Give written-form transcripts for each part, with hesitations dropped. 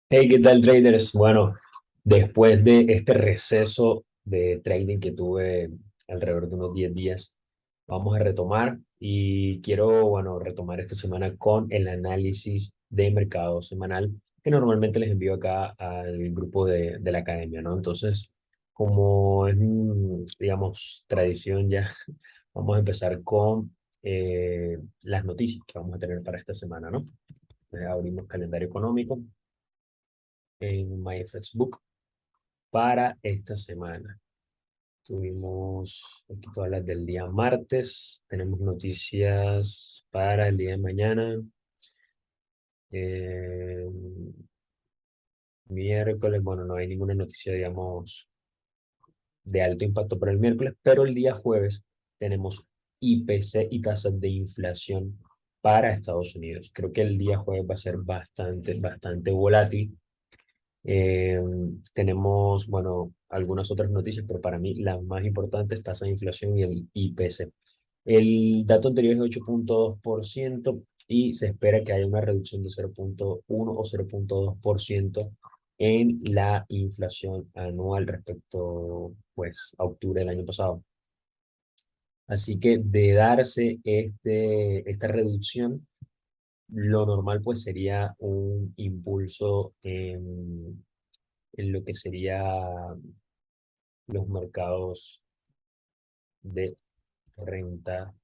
Hey, ¿qué tal, traders? Bueno, después de este receso de trading que tuve alrededor de unos 10 días, vamos a retomar y quiero, bueno, retomar esta semana con el análisis de mercado semanal que normalmente les envío acá al grupo de la academia, ¿no? Entonces, como es, digamos, tradición ya, vamos a empezar con las noticias que vamos a tener para esta semana, ¿no? Abrimos calendario económico en MyFacebook para esta semana. Tuvimos aquí todas las del día martes. Tenemos noticias para el día de mañana. eh, Miércoles, bueno, no hay ninguna noticia, digamos, de alto impacto para el miércoles, pero el día jueves tenemos IPC y tasas de inflación para Estados Unidos. Creo que el día jueves va a ser bastante volátil. Eh, Tenemos, bueno, algunas otras noticias, pero para mí la más importante es tasa de inflación y el IPC. El dato anterior es 8,2% y se espera que haya una reducción de 0,1 o 0,2% en la inflación anual respecto, pues, a octubre del año pasado. Así que de darse esta reducción, lo normal pues sería un impulso en lo que sería los mercados de renta,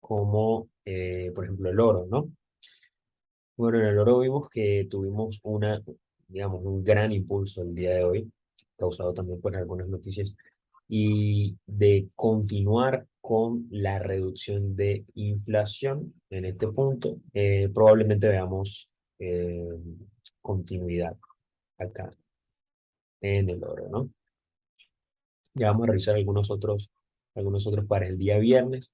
como por ejemplo el oro, ¿no? Bueno, en el oro vimos que tuvimos digamos, un gran impulso el día de hoy, causado también por algunas noticias, y de continuar con la reducción de inflación en este punto, probablemente veamos eh, continuidad acá en el oro, ¿no? Ya vamos a revisar algunos otros para el día viernes.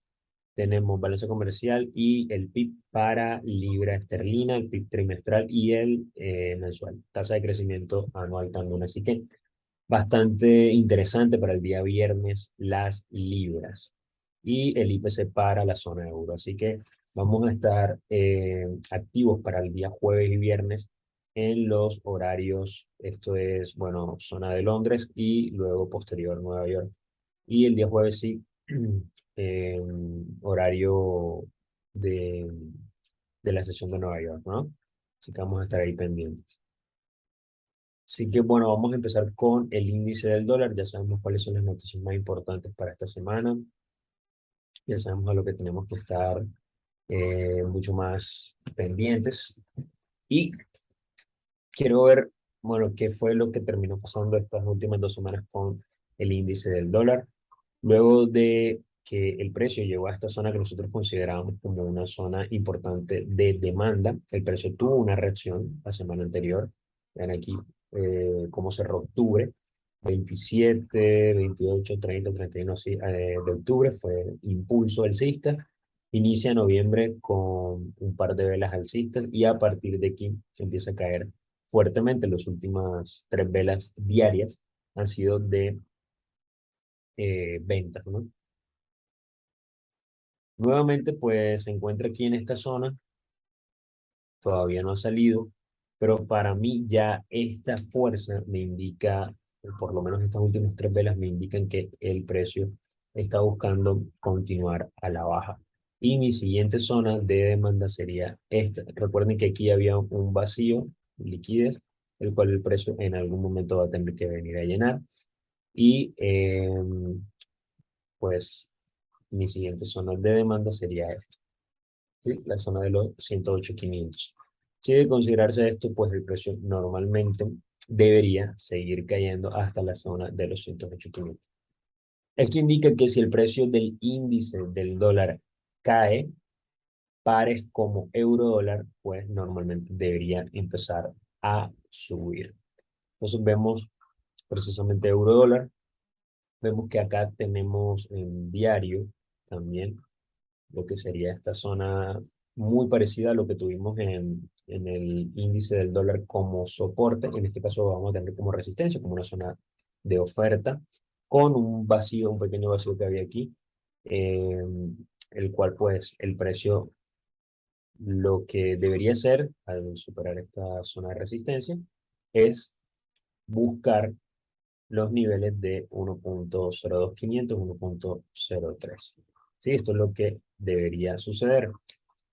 Tenemos balanza comercial y el PIB para libra esterlina, el PIB trimestral y el mensual. Tasa de crecimiento anual también. Así que bastante interesante para el día viernes las libras y el IPC para la zona euro. Así que vamos a estar activos para el día jueves y viernes en los horarios. Esto es, bueno, zona de Londres y luego posterior Nueva York. Y el día jueves sí, eh, horario de, de la sesión de Nueva York, ¿no? Así que vamos a estar ahí pendientes. Así que bueno, vamos a empezar con el índice del dólar. Ya sabemos cuáles son las noticias más importantes para esta semana. Ya sabemos a lo que tenemos que estar mucho más pendientes. Y quiero ver, bueno, qué fue lo que terminó pasando estas últimas 2 semanas con el índice del dólar. Luego de que el precio llegó a esta zona que nosotros considerábamos como una zona importante de demanda, el precio tuvo una reacción la semana anterior. Vean aquí cómo cerró octubre, 27, 28, 30, 31 así, de octubre fue impulso alcista. Inicia noviembre con un par de velas alcistas y a partir de aquí empieza a caer fuertemente. Las últimas 3 velas diarias han sido de ventas, ¿no? Nuevamente, pues se encuentra aquí en esta zona, todavía no ha salido, pero para mí ya esta fuerza me indica, por lo menos estas últimas 3 velas me indican que el precio está buscando continuar a la baja. Y mi siguiente zona de demanda sería esta. Recuerden que aquí había un vacío, liquidez, el cual el precio en algún momento va a tener que venir a llenar. Y pues mi siguiente zona de demanda sería esta. ¿Sí? La zona de los 108.500. Si de considerarse esto, pues el precio normalmente debería seguir cayendo hasta la zona de los 108.500. Esto indica que si el precio del índice del dólar cae, pares como euro dólar, pues normalmente debería empezar a subir. Entonces vemos precisamente euro dólar, vemos que acá tenemos en diario también lo que sería esta zona muy parecida a lo que tuvimos en el índice del dólar como soporte. En este caso vamos a tener como resistencia, como una zona de oferta, con un vacío, un pequeño vacío que había aquí, eh, el cual pues el precio lo que debería hacer al superar esta zona de resistencia es buscar los niveles de 1.02500, 1.03. Sí, esto es lo que debería suceder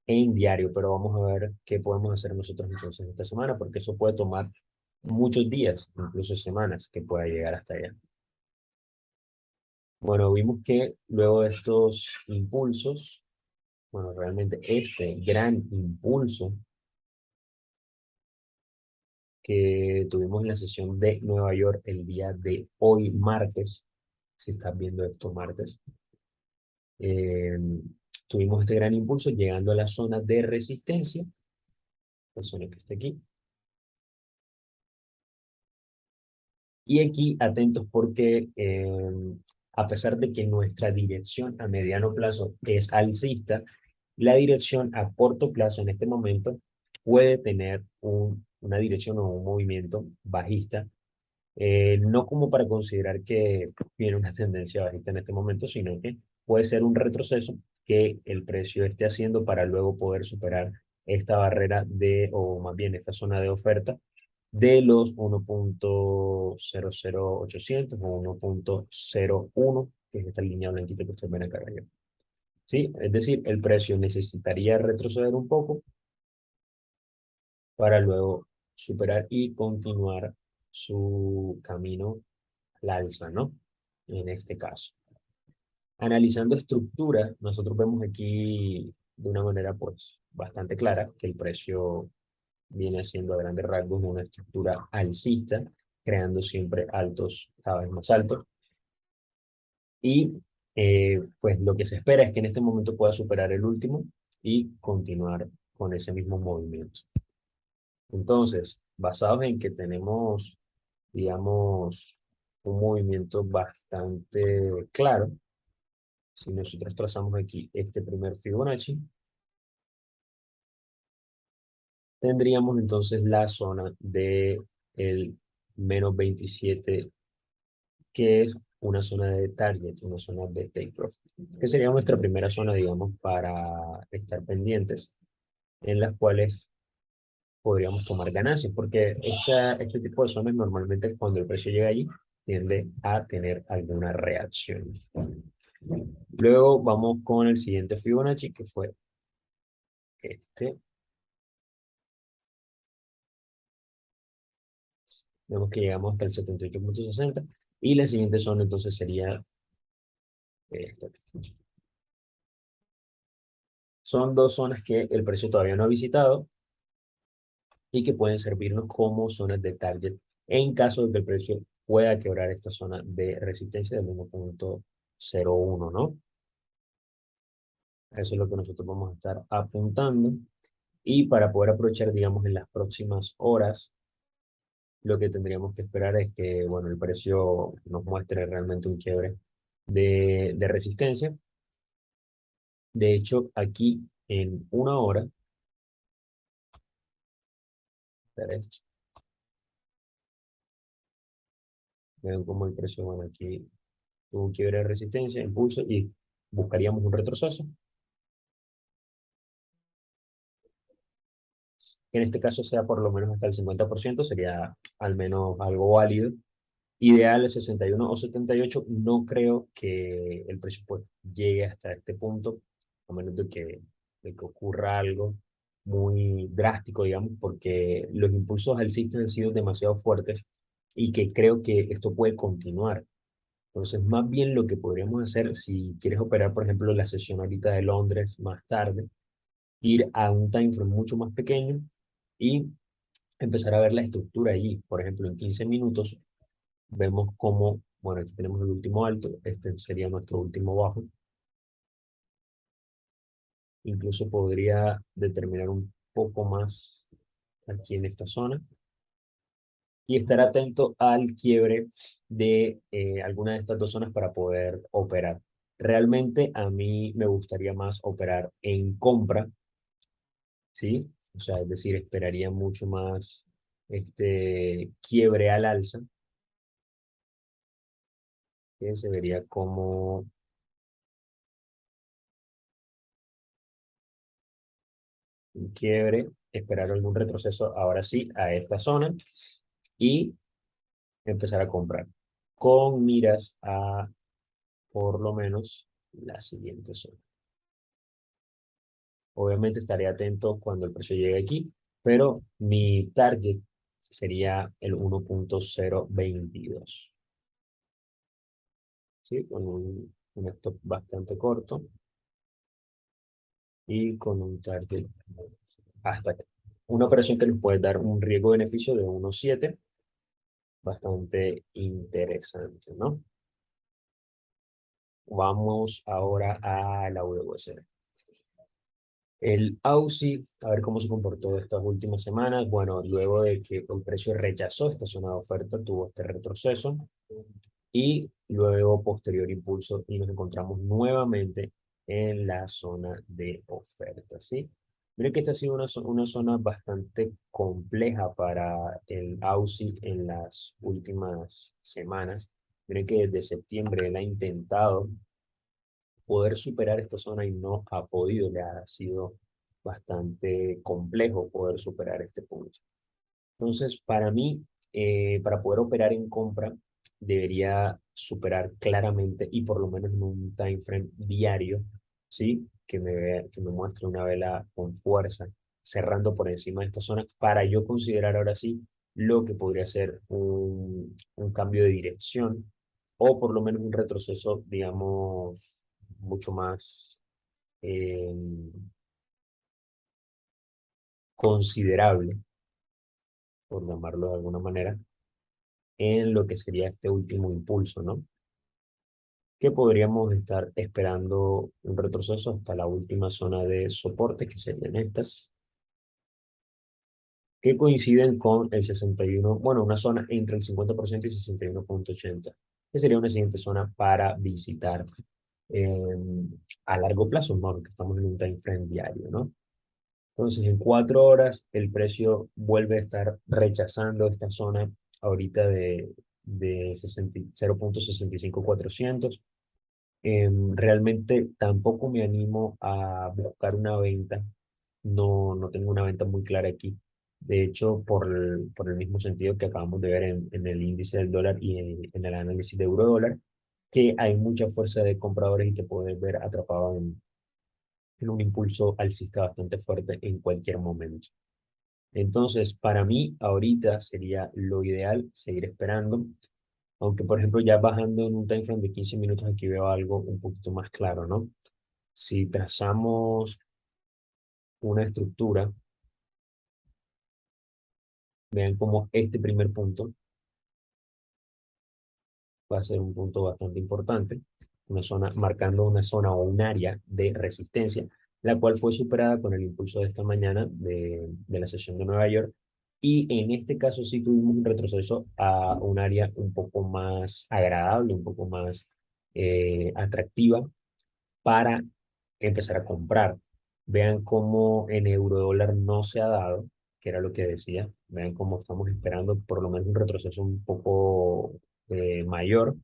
en diario, pero vamos a ver qué podemos hacer nosotros entonces esta semana, porque eso puede tomar muchos días, incluso semanas, que pueda llegar hasta allá. Bueno, vimos que luego de estos impulsos, bueno, realmente este gran impulso que tuvimos en la sesión de Nueva York el día de hoy, martes, si estás viendo esto martes, eh, tuvimos este gran impulso llegando a la zona de resistencia, la zona que está aquí. Y aquí atentos porque a pesar de que nuestra dirección a mediano plazo es alcista, la dirección a corto plazo en este momento puede tener una dirección o un movimiento bajista, no como para considerar que tiene una tendencia bajista en este momento, sino que puede ser un retroceso que el precio esté haciendo para luego poder superar esta barrera de, o más bien esta zona de oferta de los 1.00800 o 1.01, que es esta línea blanquita que ustedes ven acá arriba. ¿Sí? Es decir, el precio necesitaría retroceder un poco para luego superar y continuar su camino al alza, ¿no? En este caso. Analizando estructura, nosotros vemos aquí de una manera pues bastante clara que el precio viene haciendo a grandes rasgos una estructura alcista, creando siempre altos cada vez más altos. Y pues lo que se espera es que en este momento pueda superar el último y continuar con ese mismo movimiento. Entonces, basados en que tenemos, digamos, un movimiento bastante claro, si nosotros trazamos aquí este primer Fibonacci, tendríamos entonces la zona de el -27, que es una zona de target, una zona de take profit, que sería nuestra primera zona, digamos, para estar pendientes, en las cuales podríamos tomar ganancias, porque este tipo de zonas normalmente cuando el precio llega allí tiende a tener alguna reacción. Luego vamos con el siguiente Fibonacci, que fue este. Vemos que llegamos hasta el 78.60 y la siguiente zona entonces sería esta. Son dos zonas que el precio todavía no ha visitado y que pueden servirnos como zonas de target en caso de que el precio pueda quebrar esta zona de resistencia del 1.01, ¿no? Eso es lo que nosotros vamos a estar apuntando. Y para poder aprovechar, digamos, en las próximas horas, lo que tendríamos que esperar es que, bueno, el precio nos muestre realmente un quiebre de resistencia. De hecho, aquí en una hora, espera esto, ven cómo el precio, bueno, aquí tuvo un quiebre de resistencia, impulso y buscaríamos un retroceso. Que en este caso sea por lo menos hasta el 50%, sería al menos algo válido. Ideal es 61 o 78. No creo que el precio pues, llegue hasta este punto, a menos de que ocurra algo muy drástico, digamos, porque los impulsos alcistas han sido demasiado fuertes y que creo que esto puede continuar. Entonces, más bien lo que podríamos hacer, si quieres operar, por ejemplo, la sesión ahorita de Londres más tarde, ir a un time frame mucho más pequeño y empezar a ver la estructura allí. Por ejemplo, en 15 minutos vemos cómo, bueno, aquí tenemos el último alto, este sería nuestro último bajo. Incluso podría determinar un poco más aquí en esta zona y estar atento al quiebre de alguna de estas dos zonas para poder operar. Realmente a mí me gustaría más operar en compra, ¿sí? O sea, es decir, esperaría mucho más este quiebre al alza, que se vería como, un quiebre, esperar algún retroceso, ahora sí, a esta zona y empezar a comprar con miras a por lo menos la siguiente zona. Obviamente estaré atento cuando el precio llegue aquí, pero mi target sería el 1.022, ¿sí? Con un stop bastante corto y con un target hasta acá. Una operación que nos puede dar un riesgo-beneficio de 1.7, bastante interesante, ¿no? Vamos ahora a la USD. El AUSI, a ver cómo se comportó estas últimas semanas. Bueno, luego de que el precio rechazó esta zona de oferta, tuvo este retroceso y luego posterior impulso y nos encontramos nuevamente en la zona de oferta, ¿sí? Miren que esta ha sido una zona bastante compleja para el AUSI en las últimas semanas. Miren que desde septiembre él ha intentado poder superar esta zona y no ha podido, le ha sido bastante complejo poder superar este punto. Entonces, para mí, para poder operar en compra, debería superar claramente y por lo menos en un time frame diario, ¿sí? Que me muestre una vela con fuerza, cerrando por encima de esta zona, para yo considerar ahora sí lo que podría ser un cambio de dirección o por lo menos un retroceso, digamos, mucho más eh, considerable, por llamarlo de alguna manera, en lo que sería este último impulso, ¿no? Que podríamos estar esperando un retroceso hasta la última zona de soporte, que serían estas, que coinciden con el 61, bueno, una zona entre el 50% y 61.80, que sería una siguiente zona para visitar eh, a largo plazo, ¿no? Que estamos en un time frame diario, ¿no? Entonces, en 4 horas, el precio vuelve a estar rechazando esta zona ahorita de 0.65400. Realmente tampoco me animo a buscar una venta. No, no tengo una venta muy clara aquí. De hecho, por el mismo sentido que acabamos de ver en el índice del dólar y en el análisis de euro-dólar, que hay mucha fuerza de compradores y te puedes ver atrapado en un impulso alcista bastante fuerte en cualquier momento. Entonces, para mí, ahorita sería lo ideal seguir esperando, aunque por ejemplo ya bajando en un time frame de 15 minutos aquí veo algo un poquito más claro, ¿no? Si trazamos una estructura, vean como este primer punto va a ser un punto bastante importante, una zona, marcando una zona o un área de resistencia, la cual fue superada con el impulso de esta mañana de la sesión de Nueva York. Y en este caso sí tuvimos un retroceso a un área un poco más agradable, un poco más atractiva para empezar a comprar. Vean cómo en euro dólar no se ha dado, que era lo que decía. Vean cómo estamos esperando por lo menos un retroceso un poco mayor.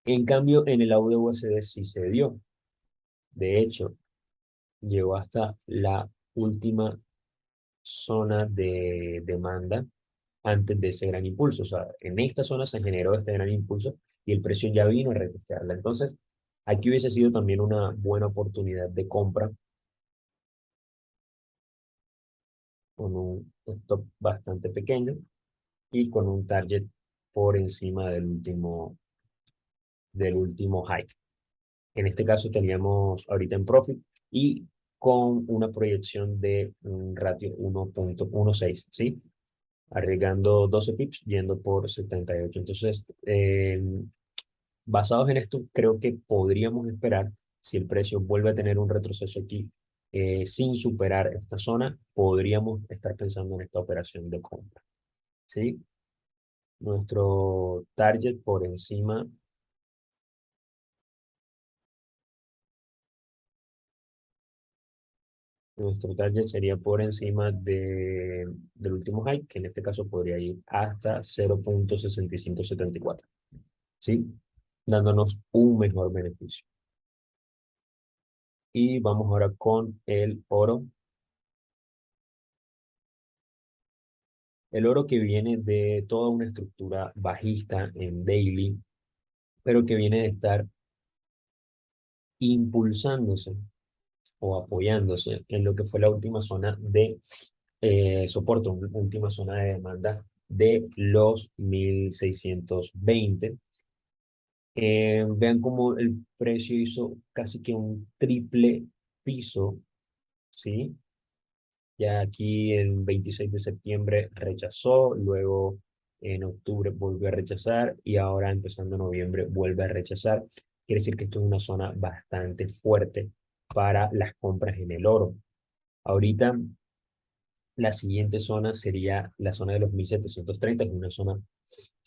En cambio, en el audio USD sí se dio. De hecho, llegó hasta la última zona de demanda antes de ese gran impulso. O sea, en esta zona se generó este gran impulso y el precio ya vino a retestearla. Entonces, aquí hubiese sido también una buena oportunidad de compra con un stop bastante pequeño y con un target por encima del último hike. En este caso teníamos ahorita en profit y con una proyección de un ratio 1.16, ¿sí? Arriesgando 12 pips, yendo por 78. Entonces, basados en esto, creo que podríamos esperar, si el precio vuelve a tener un retroceso aquí, sin superar esta zona, podríamos estar pensando en esta operación de compra, ¿sí? Nuestro target por encima, nuestro target sería por encima del último high, que en este caso podría ir hasta 0.6574, ¿sí? Dándonos un mejor beneficio. Y vamos ahora con el oro. El oro que viene de toda una estructura bajista en daily, pero que viene de estar impulsándose o apoyándose en lo que fue la última zona de soporte, una última zona de demanda de los 1620. Vean cómo el precio hizo casi que un triple piso, ¿sí? Ya aquí el 26 de septiembre rechazó, luego en octubre volvió a rechazar y ahora empezando noviembre vuelve a rechazar. Quiere decir que esto es una zona bastante fuerte para las compras en el oro. Ahorita la siguiente zona sería la zona de los 1730, que es una zona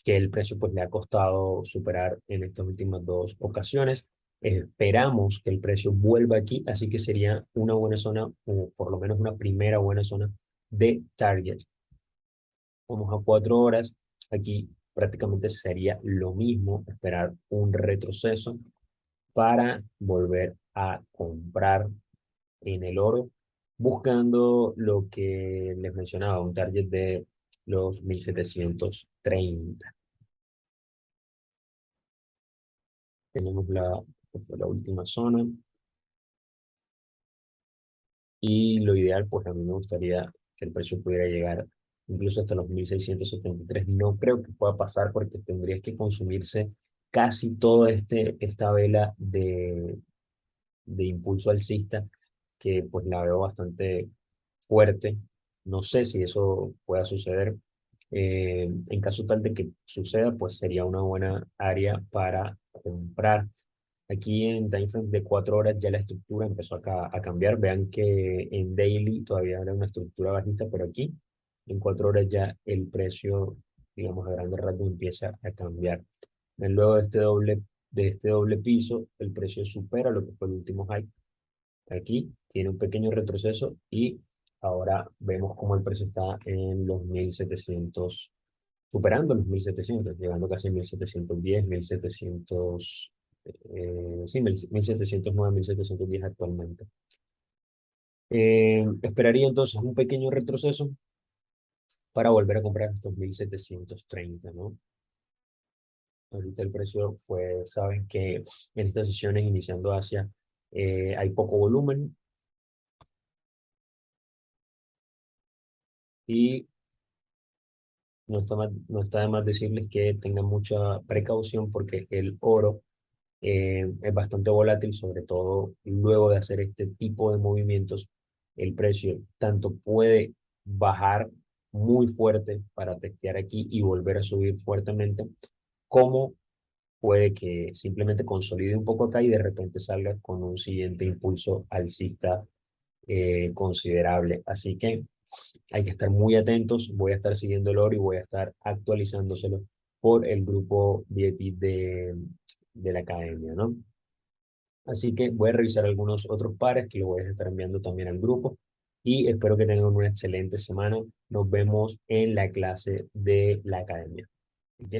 que el precio pues le ha costado superar en estas últimas dos ocasiones. Esperamos que el precio vuelva aquí, así que sería una buena zona, o por lo menos una primera buena zona de target. Vamos a 4 horas, aquí prácticamente sería lo mismo, esperar un retroceso para volver a comprar en el oro, buscando lo que les mencionaba, un target de los 1730. Tenemos que fue la última zona y lo ideal, pues a mí me gustaría que el precio pudiera llegar incluso hasta los 1673. No creo que pueda pasar porque tendría que consumirse casi toda esta vela de impulso alcista, que pues la veo bastante fuerte. No sé si eso pueda suceder. En caso tal de que suceda, pues sería una buena área para comprar. Aquí en timeframe de 4 horas ya la estructura empezó a cambiar. Vean que en daily todavía era una estructura bajista, pero aquí en 4 horas ya el precio, digamos, a grandes rasgos empieza a cambiar. Luego de este doble piso, el precio supera lo que fue el último high. Aquí tiene un pequeño retroceso y ahora vemos cómo el precio está en los 1700, superando los 1700, llegando casi a 1710, 1700, sí, 1709, 1710 actualmente. Esperaría entonces un pequeño retroceso para volver a comprar estos 1730, ¿no? Ahorita el precio, pues saben que en estas sesiones iniciando hacia hay poco volumen y no está de más decirles que tengan mucha precaución porque el oro es bastante volátil, sobre todo luego de hacer este tipo de movimientos, el precio tanto puede bajar muy fuerte para testear aquí y volver a subir fuertemente, como puede que simplemente consolide un poco acá y de repente salga con un siguiente impulso alcista considerable. Así que hay que estar muy atentos. Voy a estar siguiendo el oro y voy a estar actualizándoselo por el grupo VIP de la academia, ¿no? Así que voy a revisar algunos otros pares que lo voy a estar enviando también al grupo y espero que tengan una excelente semana. Nos vemos en la clase de la academia. ¿Ok?